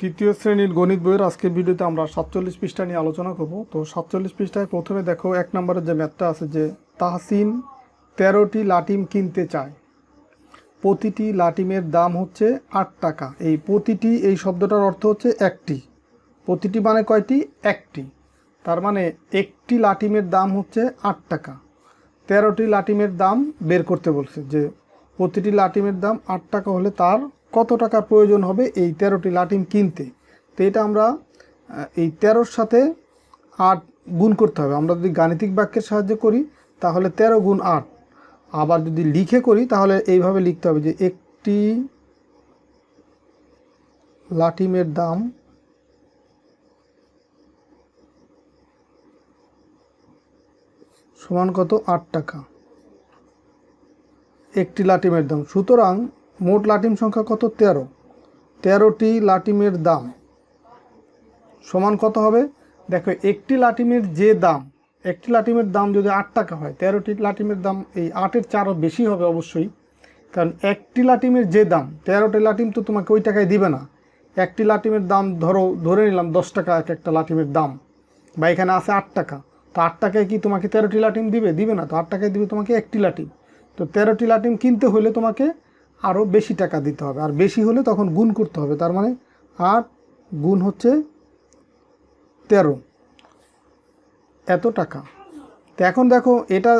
তৃতীয় শ্রেণীর গণিত বইয়ের আজকের ভিডিওতে আমরা 47 পৃষ্ঠা নিয়ে আলোচনা করব। তো 47 পৃষ্ঠায় প্রথমে দেখো 1 নম্বরের যে ম্যাথটা আছে যে তাহসিন 13টি লাটিম কিনতে চায়, প্রতিটি লাটিমের দাম হচ্ছে 8 টাকা। এই প্রতিটি এই শব্দটার অর্থ হচ্ছে একটি, প্রতিটি মানে কয়টি? একটি। তার মানে একটি লাটিমের দাম হচ্ছে 8 টাকা। 13টি লাটিমের দাম বের করতে বলছে যে প্রতিটি লাটিমের দাম 8 টাকা হলে তার কত টাকার প্রয়োজন হবে এই 13টি লাটিম কিনতে। তো এটা আমরা এই 13-র সাথে 8 গুণ করতে হবে। আমরা যদি গাণিতিক বাক্যের সাহায্যে করি তাহলে 13 গুণ 8, আবার যদি লিখে করি তাহলে এইভাবে লিখতে হবে যে একটি লাটিমের দাম সমান কত? 8 টাকা। একটি লাটিমের দাম, সুতরাং মোট লাটিম সংখ্যা কত? 13। 13টি লাটিমের দাম সমান কত হবে? দেখো একটি লাটিমের যে দাম, একটি লাটিমের দাম যদি 8 টাকা হয়, 13টি লাটিমের দাম এই 8-এর 4 বেশি হবে অবশ্যই, কারণ একটি লাটিমের যে দাম, 13টি লাটিম তো তোমাকে ওই টাকায় দিবে না। একটি লাটিমের দাম ধরে নিলাম 10 টাকা এক একটা লাটিমের দাম, বা এখানে আছে 8 টাকা। তো 8 টাকায় কি তোমাকে 13টি লাটিম দিবে না তো, 8 টাকায় দিবে তোমাকে একটি লাটিম। তো 13টি লাটিম কিনতে হলে তোমাকে আরও বেশি টাকা দিতে হবে, আর বেশি হলে তখন গুণ করতে হবে। তার মানে 8 গুণ হচ্ছে 13, এত টাকা। তো এখন দেখো এটা,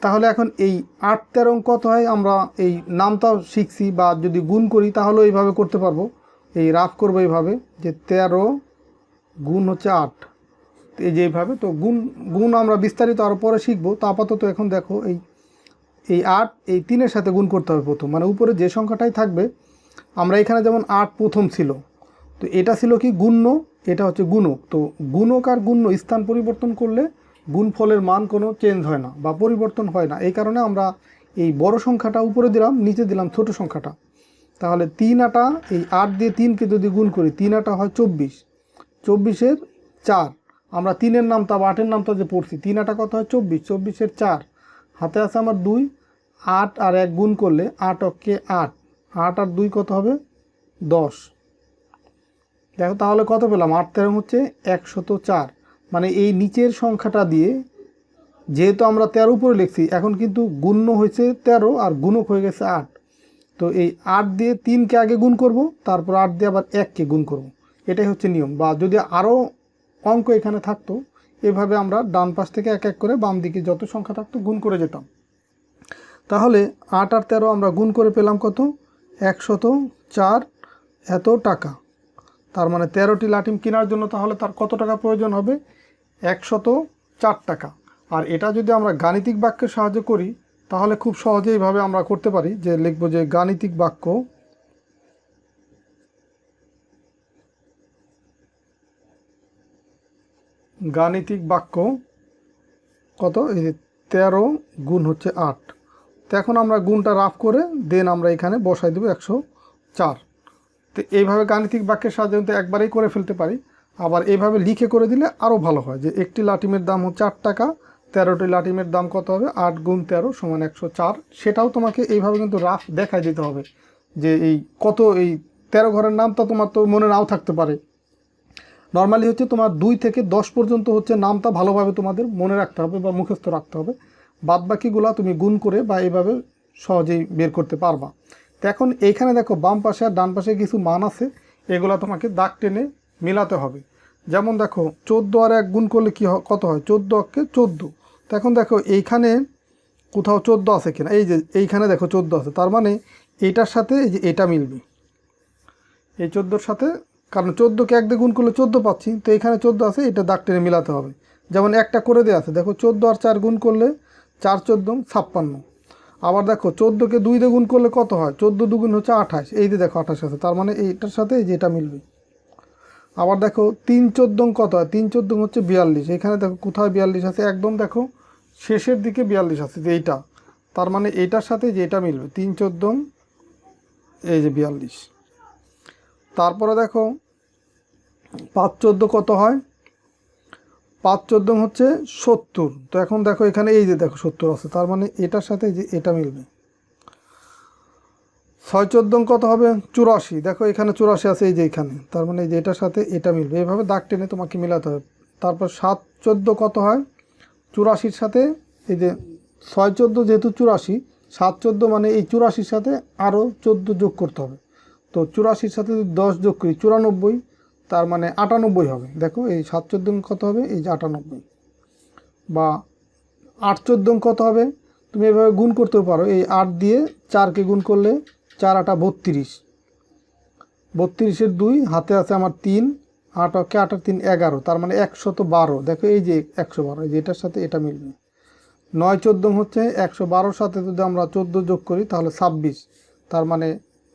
তাহলে এখন এই 8 13 কত হয় আমরা এই নামটাও শিখছি, বা যদি গুণ করি তাহলেও এইভাবে করতে পারবো। এই রাফ করবো এইভাবে যে 13 গুণ হচ্ছে 8, এই যে এইভাবে। তো গুণ আমরা বিস্তারিত আরও পরে শিখবো। তো আপাতত এখন দেখো এই 8 এই 3-এর সাথে গুণ করতে হবে প্রথম, মানে উপরে যে সংখ্যাটাই থাকবে। আমরা এখানে যেমন 8 প্রথম ছিল, তো এটা ছিল কি? গুণ্য, এটা হচ্ছে গুণক। তো গুণক আর গুণ্য স্থান পরিবর্তন করলে গুণফলের মান কোনো চেঞ্জ হয় না বা পরিবর্তন হয় না। এই কারণে আমরা এই বড় সংখ্যাটা উপরে দিলাম, নিচে দিলাম ছোট সংখ্যাটা। তাহলে 3 আটা, এই 8 দিয়ে 3কে যদি গুণ করি 3 আটা হয় 24, 24-এর 4। আমরা 3-এর নামতা বা 8-এর নামতা যে পড়ছি, 3 আটা কত হয়? 24, 24-এর 4। হাতে আছে আমার 2, 8 আর 1 গুণ করলে 8 অক্ষে 8, 8 আর 2 কত হবে? 10। দেখো তাহলে কত পেলাম? 8 13 হচ্ছে 104। মানে এই নিচের সংখ্যাটা দিয়ে, যেহেতু আমরা 13 উপরে লিখছি, এখন কিন্তু গুণ্য হয়েছে 13 আর গুণক হয়ে গেছে 8। তো এই 8 দিয়ে 3কে আগে গুণ করব, তারপর 8 দিয়ে আবার 1কে গুণ করব। এটাই হচ্ছে নিয়ম। বা যদি আরও অঙ্ক এখানে থাকতো, এভাবে আমরা ডান পাশ থেকে এক এক করে বাম দিকে যত সংখ্যা থাকতো গুণ করে যেতাম। তাহলে 8 আর 13 আমরা গুণ করে পেলাম কত? 104 এত টাকা। তার মানে 13টি লাটিম কেনার জন্য তাহলে তার কত টাকা প্রয়োজন হবে? 104 টাকা। আর এটা যদি আমরা গাণিতিক বাক্যের সাহায্যে করি তাহলে খুব সহজে এইভাবে আমরা করতে পারি যে লিখব যে গাণিতিক বাক্য কত? এই যে 13 গুণ হচ্ছে 8। তো এখন আমরা গুণটা রাফ করে দেন আমরা এখানে বসাই দেবো 104। তো এইভাবে গাণিতিক বাক্যের সাহায্যে কিন্তু একবারেই করে ফেলতে পারি। আবার এইভাবে লিখে করে দিলে আরও ভালো হয় যে একটি লাটিমের দাম হচ্ছে 8 টাকা, 13টি লাটিমের দাম কত হবে? 8 গুণ 13 সমান 104। সেটাও তোমাকে এইভাবে কিন্তু রাফ দেখাই দিতে হবে যে এই কত, এই 13 ঘরের নামটা তোমার তো মনে নাও থাকতে পারে। নর্মালি হচ্ছে তোমার 2 থেকে 10 পর্যন্ত হচ্ছে নামটা ভালোভাবে তোমাদের মনে রাখতে হবে বা মুখস্থ রাখতে হবে। বাদ বাকিগুলা তুমি গুণ করে বা এইভাবে সহজেই বের করতে পারবা। তো এখন এইখানে দেখো বাম পাশে আর ডান পাশে কিছু মান আছে, এগুলা তোমাকে দাগ টেনে মেলাতে হবে। যেমন দেখো 14 আর 1 গুণ করলে কি কত হয়? 14 অক্ষে 14। তো এখন দেখো এইখানে কোথাও 14 আছে কিনা, এই যে এইখানে দেখো 14 আছে, তার মানে এইটার সাথে এই যে এটা মিলবে এই 14-র সাথে, কারণ 14কে 1 দিয়ে গুণ করলে 14 পাচ্ছি। তো এখানে 14 আছে, এটা দাগ টেনে মিলাতে হবে। যেমন একটা করে দেওয়া আছে, দেখো 14 আর 4 গুণ করলে 4 14 56। আবার দেখো 14কে 2 দিয়ে গুণ করলে কত হয়? 14 দুগুণ হচ্ছে 28, এই যে দেখো 28 আছে, তার মানে এইটার সাথে এই যে এটা মিলবে। আবার দেখো 3 14 কত হয়? 3 14 হচ্ছে 42, এখানে দেখো কোথায় 42 আছে? একদম দেখো শেষের দিকে 42 আছে, যে এইটা, তার মানে এইটার সাথে যে এটা মিলবে 3 14 এই যে 42। তারপরে দেখো 5 14 কত হয়? 5 14 হচ্ছে 70। তো এখন দেখো এখানে এই যে দেখো 70 আছে, তার মানে এটার সাথে যে এটা মিলবে। 6 14 কত হবে 84, দেখো এখানে 84 আছে এই যে এখানে, তার মানে এই যে এটার সাথে এটা মিলবে, এইভাবে দাগ টেনে তোমাকে মিলাতে হবে। তারপর 7 14 কত হয় 84-র সাথে এই যে 6 14 যেহেতু 84, 7 14 মানে এই 84-র সাথে আরও 14 যোগ করতে হবে। তো 84-র সাথে যদি 10 যোগ করি 94, তার মানে 98 হবে। দেখো এই 7 14 কত হবে এই যে 98, বা 8 14 কত হবে, তুমি এভাবে গুণ করতেও পারো, এই 8 দিয়ে 4কে গুণ করলে 4 8 32, 32-এর 2 হাতে আছে আমার 3, 8 অক্ষে 8 আর 3 11, তার মানে 112। দেখো এই যে 112, এই যে এটার সাথে এটা মিলবে। 9 14 হচ্ছে 112-র সাথে যদি আমরা 14 যোগ করি তাহলে 26, তার মানে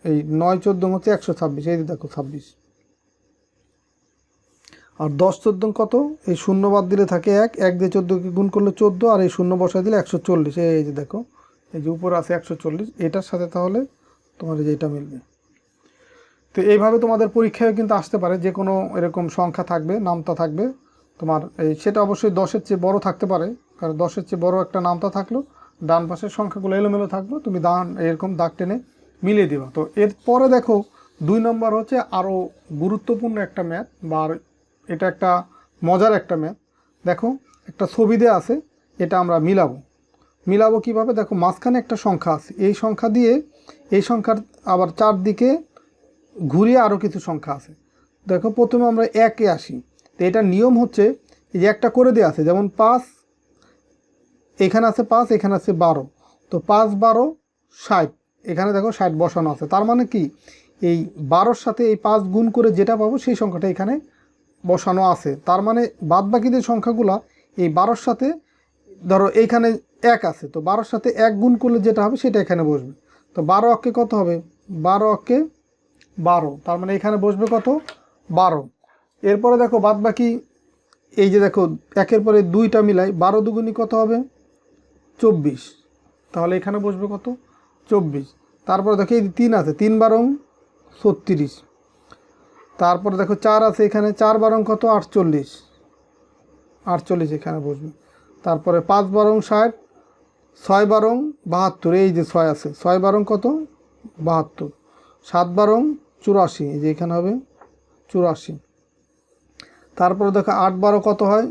এই 9 14 হচ্ছে 126, এই যে দেখো 26। আর 10 14 কত, এই শূন্য বাদ দিলে থাকে 1, 1 দিয়ে 14কে গুণ করলে 14, আর এই শূন্য বসায় দিলে 140, এই যে দেখো এই যে উপরে আছে 140, এটার সাথে তাহলে তোমার এই যে এটা মিলবে। তো এইভাবে তোমাদের পরীক্ষায় কিন্তু আসতে পারে, যে কোনো এরকম সংখ্যা থাকবে, নামতা থাকবে তোমার, এই সেটা অবশ্যই 10-এর চেয়ে বড় থাকতে পারে, কারণ 10-এর চেয়ে বড় একটা নামতা থাকলেও ডান পাশের সংখ্যাগুলো এলোমেলো থাকবে, তুমি এরকম দাগ টেনে মিলিয়ে দিবা। তো এরপরে দেখো 2 নম্বর হচ্ছে আরও গুরুত্বপূর্ণ একটা ম্যাথ, বা এটা একটা মজার একটা ম্যাথ। দেখো একটা ছবি দেওয়া আছে, এটা আমরা মিলাবো কিভাবে, দেখো মাঝখানে একটা সংখ্যা আছে, এই সংখ্যা দিয়ে এই সংখ্যার আবার চারদিকে ঘুরিয়ে আরও কিছু সংখ্যা আছে। দেখো প্রথমে আমরা 1-এ আসি, তো এটার নিয়ম হচ্ছে এই যে একটা করে দেওয়া আছে, যেমন 5, এখানে আছে 5, এখানে আছে 12, তো 5 12 60, এখানে দেখো 60 বসানো আছে, তার মানে কি এই 12-র সাথে এই 5 গুণ করে যেটা পাবো সেই সংখ্যাটা এখানে বসানো আছে। তার মানে বাদ বাকি যে সংখ্যাগুলো এই 12-র সাথে, ধরো এইখানে 1 আছে, তো 12-র সাথে 1 গুণ করলে যেটা হবে সেটা এখানে বসবে। তো 12 অক্ষে কত হবে 12 অক্ষে 12, তার মানে এখানে বসবে কত 12। এরপরে দেখো বাদ বাকি এই যে দেখো 1-এর পরে 2টা মিলাই, 12 দুগুণী কত হবে 24, তাহলে এখানে বসবে কত 24। তারপরে দেখো এই 3 আছে, 3 12 36, তারপরে দেখো 4 আছে, এখানে 4 12 কত 48, 48 এখানে বসবে। তারপরে 5 12 60, 6 12 72, এই যে 6 আছে, 6 12 কত 72, 7 12 84, এই যে এখানে হবে 84। তারপরে দেখো 8 12 কত হয়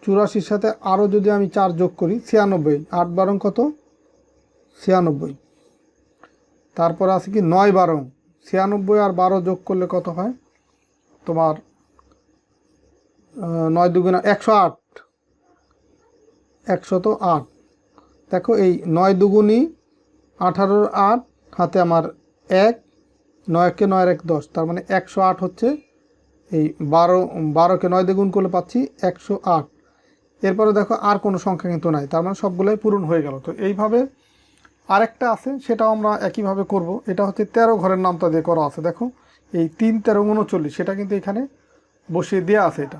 84-র সাথে আরও যদি আমি 4 যোগ করি 96, 8 12 কত 96। তারপর আছে কি 9 12, 96 আর 12 যোগ করলে কত হয় তোমার 9 2 108, 108। দেখো এই 9 2 18-র 8, হাতে আমার 1, 9-কে 9 1 10, তার মানে 108 হচ্ছে এই 12-কে 9 দিয়ে গুণ করলে পাচ্ছি 108। এরপরে দেখো আর কোনো সংখ্যা কিন্তু নাই, তার মানে সবগুলোই পূরণ হয়ে গেল। তো এইভাবে আরেকটা আছে, সেটাও আমরা একইভাবে করব। এটা হচ্ছে 13 ঘরের নামতা দিয়ে করা আছে। দেখো এই 3 13 39, সেটা কিন্তু এখানে বসিয়ে দেওয়া আছে এটা।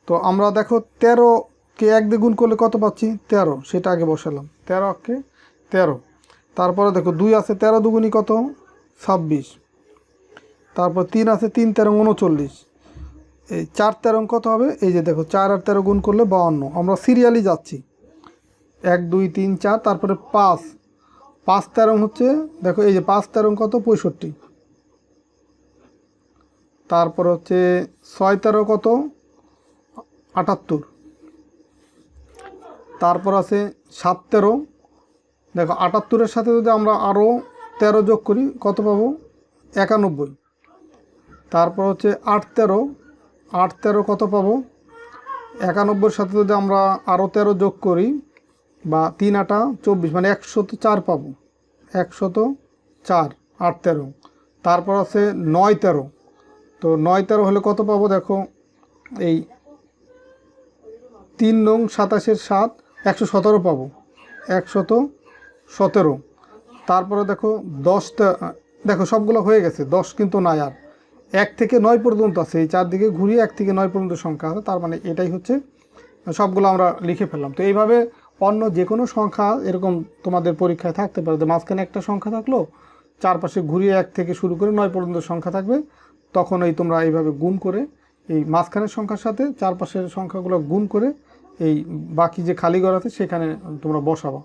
তো আমরা দেখো 13-কে 1 দিয়ে গুণ করলে কত পাচ্ছি 13, সেটা আগে বসালাম, 13-কে 13। তারপরে দেখো 2 আছে, 13 দুগুণী কত 26। তারপর 3 আছে, 3 13 39, এই 4 13 কত হবে, এই যে দেখো 4 আর 13 গুণ করলে 52। আমরা সিরিয়ালি যাচ্ছি 1 2 3 4, তারপরে 5 5 13 হচ্ছে, দেখো এই যে 5 13 কত 65। তারপর হচ্ছে 6 13 কত 78। তারপর আছে 7 13, দেখো 78-এর সাথে যদি আমরা আরও 13 যোগ করি কত পাবো 91। তারপর হচ্ছে 8 13, 8 13 কত পাবো 91-এর সাথে যদি আমরা আরও 13 যোগ করি, বা 3 8 24, মানে 104 পাবো, 104, 8 13। তারপর আছে 9 13, তো 9 13 হলে কত পাবো দেখো এই 3 9 27-এর 7, 117 পাবো, 117। তারপরে দেখো 10, দেখো সবগুলো হয়ে গেছে, 10 কিন্তু নাই, আর 1 থেকে 9 পর্যন্ত আছে, এই চারদিকে ঘুরিয়ে 1 থেকে 9 পর্যন্ত সংখ্যা আছে, তার মানে এটাই হচ্ছে সবগুলো আমরা লিখে ফেললাম। তো এইভাবে অন্য যে কোনো সংখ্যা এরকম তোমাদের পরীক্ষায় থাকতে পারে, যে মাঝখানে একটা সংখ্যা থাকলো, চারপাশে ঘুরিয়ে 1 থেকে শুরু করে 9 পর্যন্ত সংখ্যা থাকবে, তখন এই তোমরা এইভাবে গুণ করে এই মাঝখানের সংখ্যার সাথে চারপাশের সংখ্যাগুলো গুণ করে এই বাকি যে খালি ঘর আছে সেখানে তোমরা বসাবা।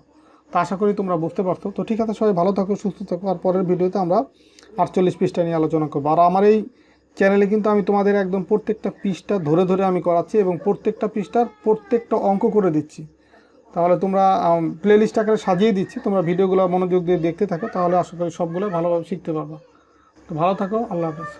তা আশা করি তোমরা বুঝতে পারছো। তো ঠিক আছে, সবাই ভালো থাকো, সুস্থ থাকো। আর পরের ভিডিওতে আমরা 48 পৃষ্ঠা নিয়ে আলোচনা করবো। আর আমার এই চ্যানেলে কিন্তু আমি তোমাদের একদম প্রত্যেকটা পৃষ্ঠা ধরে ধরে আমি করাচ্ছি এবং প্রত্যেকটা পৃষ্ঠার প্রত্যেকটা অঙ্ক করে দিচ্ছি। তাহলে তোমরা প্লেলিস্ট আকারে সাজিয়ে দিচ্ছি, তোমরা ভিডিওগুলো মনোযোগ দিয়ে দেখতে থাকো, তাহলে আশা করি সবগুলো ভালোভাবে শিখতে পারবে। তো ভালো থাকো, আল্লাহ হাফেজ।